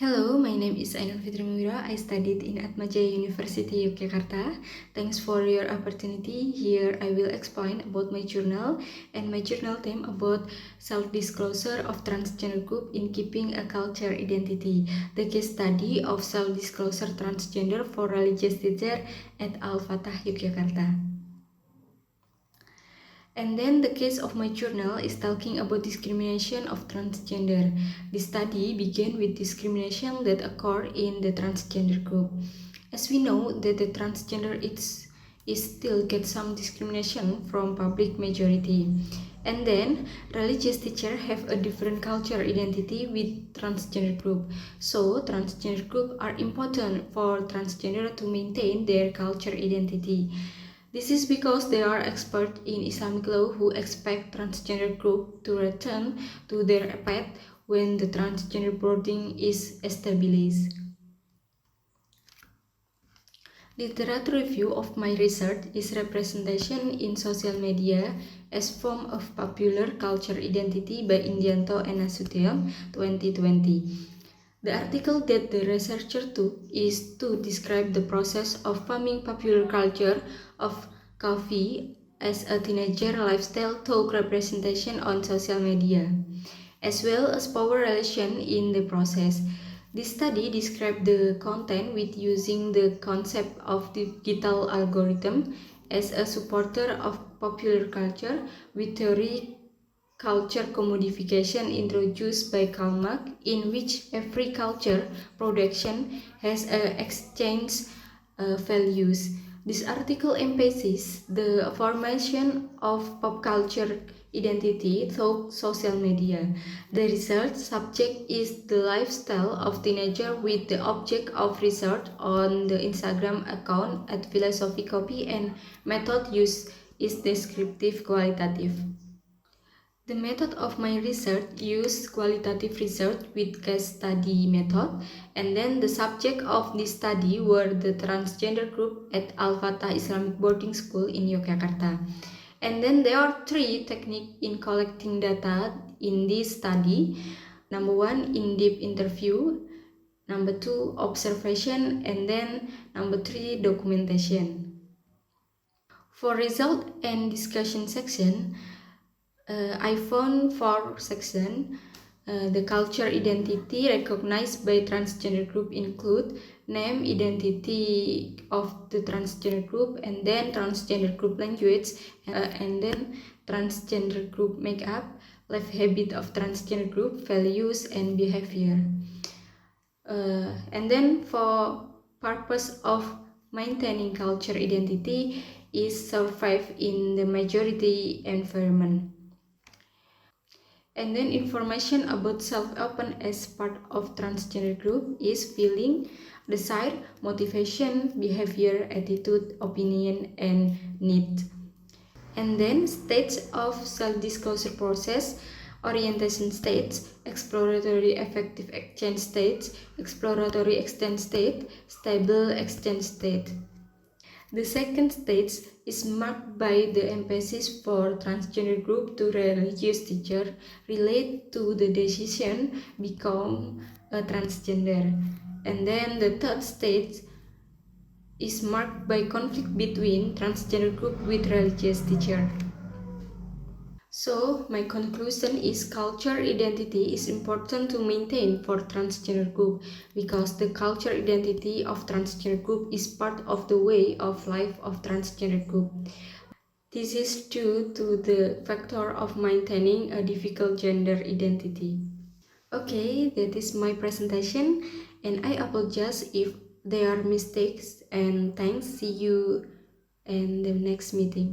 Hello, my name is Ainun Fitri Muwira. I studied in Atmajaya University, Yogyakarta. Thanks for your opportunity. Here I will explain about my journal and my journal theme about self-disclosure of transgender group in keeping a culture identity. The case study of self-disclosure transgender for religious teacher at Al-Fatah, Yogyakarta. And then the case of my journal is talking about discrimination of transgender. The study began with discrimination that occurred in the transgender group. As we know that the transgender is still get some discrimination from public majority. And then religious teachers have a different culture identity with transgender group. So transgender group are important for transgender to maintain their culture identity. This is because they are experts in Islamic law who expect transgender group to return to their path when the transgender boarding is established. Literature review of my research is representation in social media as form of popular culture identity by Indianto and Nasution 2020. The article that the researcher took is to describe the process of forming popular culture of coffee as a teenager lifestyle through representation on social media, as well as power relation in the process. This study described the content with using the concept of digital algorithm as a supporter of popular culture with theory culture commodification introduced by Karl Marx, in which every culture production has a exchange values. This article emphasizes the formation of pop culture identity through social media. The research subject is the lifestyle of teenager with the object of research on the Instagram account at Philosophy Copy, and method used is descriptive qualitative. The method of my research used qualitative research with case study method, and then the subject of this study were the transgender group at Al-Fatah Islamic Boarding School in Yogyakarta. And then there are three techniques in collecting data in this study. Number one, in-depth interview. Number two, observation. And then number three, documentation. For result and discussion section, I found 4 sections. The culture identity recognized by transgender group include name, identity of the transgender group, and then transgender group language, and then transgender group makeup, life habit of transgender group, values and behavior. And then for purpose of maintaining culture identity is survive in the majority environment. And then information about self-open as part of transgender group is feeling, desire, motivation, behavior, attitude, opinion, and need. And then stages of self-disclosure process, orientation states, exploratory effective exchange states, exploratory exchange state, stable exchange state. The second stage is marked by the emphasis for transgender group to religious teacher relate to the decision become a transgender. And then the third stage is marked by conflict between transgender group with religious teacher. So, my conclusion is culture identity is important to maintain for transgender group because the culture identity of transgender group is part of the way of life of transgender group. This is due to the factor of maintaining a difficult gender identity. Okay, that is my presentation and I apologize if there are mistakes, and thanks. See you in the next meeting.